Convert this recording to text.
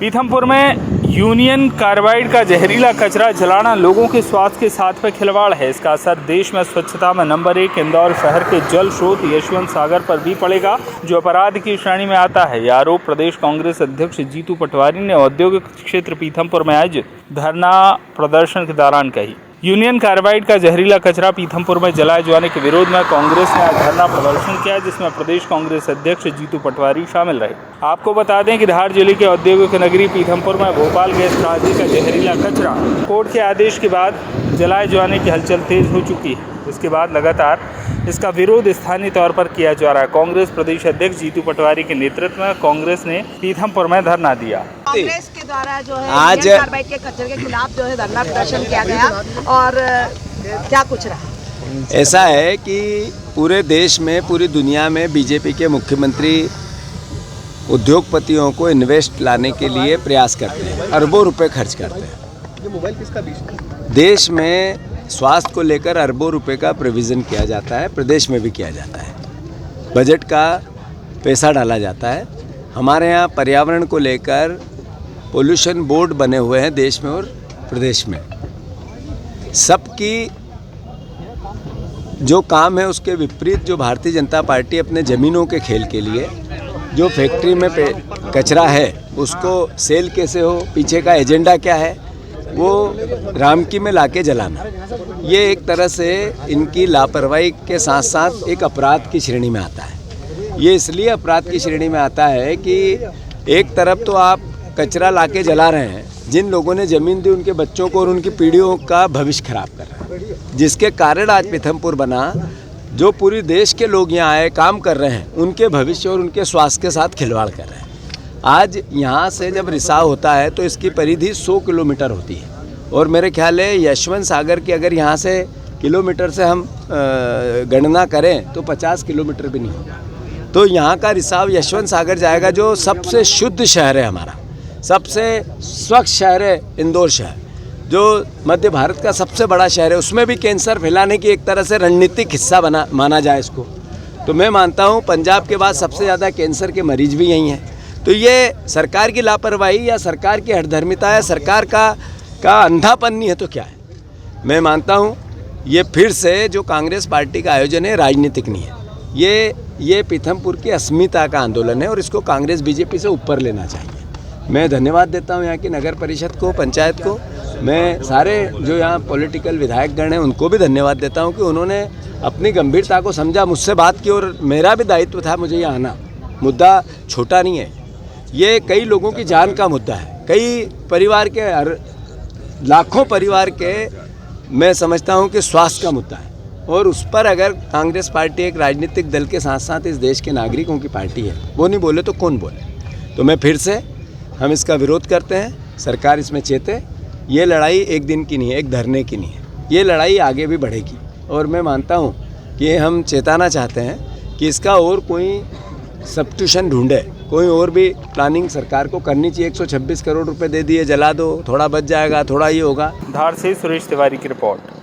पीथमपुर में union carbide का जहरीला कचरा जलाना लोगों के स्वास्थ्य के साथ में खिलवाड़ है। इसका असर देश में स्वच्छता में नंबर 1 इंदौर शहर के जल स्रोत यशवंत सागर पर भी पड़ेगा, जो अपराध की श्रेणी में आता है। यह आरोप प्रदेश कांग्रेस अध्यक्ष जीतू पटवारी ने औद्योगिक क्षेत्र पीथमपुर में आज धरना प्रदर्शन के दौरान कही। यूनियन कार्बाइड का जहरीला कचरा पीथमपुर में जलाए जाने के विरोध में कांग्रेस ने आज धरना प्रदर्शन किया, जिसमें प्रदेश कांग्रेस अध्यक्ष जीतू पटवारी शामिल रहे। आपको बता दें कि धार जिले के औद्योगिक नगरी पीथमपुर में भोपाल गैस त्रासदी का जहरीला कचरा कोर्ट के आदेश के बाद जलाए जाने की हलचल तेज हो चुकी है। इसके बाद लगातार इसका विरोध स्थानीय तौर पर किया जा रहा है। कांग्रेस प्रदेश अध्यक्ष जीतू पटवारी के नेतृत्व में कांग्रेस ने पीथमपुर में धरना दिया। कांग्रेस के द्वारा जो है आज कार्बाइड के कचरे के खिलाफ जो है धरना प्रदर्शन किया गया और क्या कुछ रहा। ऐसा है कि पूरे देश में, पूरी दुनिया में बीजेपी के मुख्यमंत्री उद्योगपतियों को इन्वेस्ट लाने के लिए प्रयास करते हैं, अरबों रुपए खर्च करते हैं। देश में स्वास्थ्य को लेकर अरबों रुपए का प्रोविज़न किया जाता है, प्रदेश में भी किया जाता है, बजट का पैसा डाला जाता है। हमारे यहाँ पर्यावरण को लेकर पोल्यूशन बोर्ड बने हुए हैं देश में और प्रदेश में। सबकी जो काम है उसके विपरीत जो भारतीय जनता पार्टी अपने ज़मीनों के खेल के लिए जो फैक्ट्री में कचरा है उसको सेल कैसे हो, पीछे का एजेंडा क्या है, वो रामकी में लाके जलाना, ये एक तरह से इनकी लापरवाही के साथ साथ एक अपराध की श्रेणी में आता है। ये इसलिए अपराध की श्रेणी में आता है कि एक तरफ तो आप कचरा लाके जला रहे हैं, जिन लोगों ने ज़मीन दी उनके बच्चों को और उनकी पीढ़ियों का भविष्य खराब कर रहे हैं, जिसके कारण आज पीथमपुर बना। जो पूरी देश के लोग यहाँ आए काम कर रहे हैं, उनके भविष्य और उनके स्वास्थ्य के साथ खिलवाड़ कर रहे हैं। आज यहाँ से जब रिसाव होता है तो इसकी परिधि 100 किलोमीटर होती है और मेरे ख्याल है यशवंत सागर की अगर यहाँ से किलोमीटर से हम गणना करें तो 50 किलोमीटर भी नहीं होगा। तो यहाँ का रिसाव यशवंत सागर जाएगा, जो सबसे शुद्ध शहर है हमारा, सबसे स्वच्छ शहर है इंदौर शहर, जो मध्य भारत का सबसे बड़ा शहर है। उसमें भी कैंसर फैलाने की एक तरह से रणनीतिक हिस्सा माना जाए इसको, तो मैं मानता हूँ पंजाब के बाद सबसे ज़्यादा कैंसर के मरीज भी यहीं हैं। तो ये सरकार की लापरवाही या सरकार की हठधर्मिता है, सरकार का अंधापन नहीं है तो क्या है। मैं मानता हूँ ये फिर से जो कांग्रेस पार्टी का आयोजन है राजनीतिक नहीं है, ये पीथमपुर की अस्मिता का आंदोलन है और इसको कांग्रेस बीजेपी से ऊपर लेना चाहिए। मैं धन्यवाद देता हूँ यहाँ की नगर परिषद को, पंचायत को। मैं सारे जो यहाँ पॉलिटिकल विधायकगण हैं उनको भी धन्यवाद देता हूँ कि उन्होंने अपनी गंभीरता को समझा, मुझसे बात की और मेरा भी दायित्व था मुझे यहाँ आना। मुद्दा छोटा नहीं है, ये कई लोगों की जान का मुद्दा है, कई परिवार के लाखों परिवार के मैं समझता हूँ कि स्वास्थ्य का मुद्दा है। और उस पर अगर कांग्रेस पार्टी एक राजनीतिक दल के साथ साथ इस देश के नागरिकों की पार्टी है, वो नहीं बोले तो कौन बोले। तो मैं फिर से हम इसका विरोध करते हैं, सरकार इसमें चेते। ये लड़ाई एक दिन की नहीं है, एक धरने की नहीं है, ये लड़ाई आगे भी बढ़ेगी। और मैं मानता हूँ कि हम चेताना चाहते हैं कि इसका और कोई सब्स्टिट्यूशन ढूंढे, कोई और भी प्लानिंग सरकार को करनी चाहिए। 126 करोड़ रुपए दे दिए, जला दो, थोड़ा बच जाएगा, थोड़ा ये होगा। धार से सुरेश तिवारी की रिपोर्ट।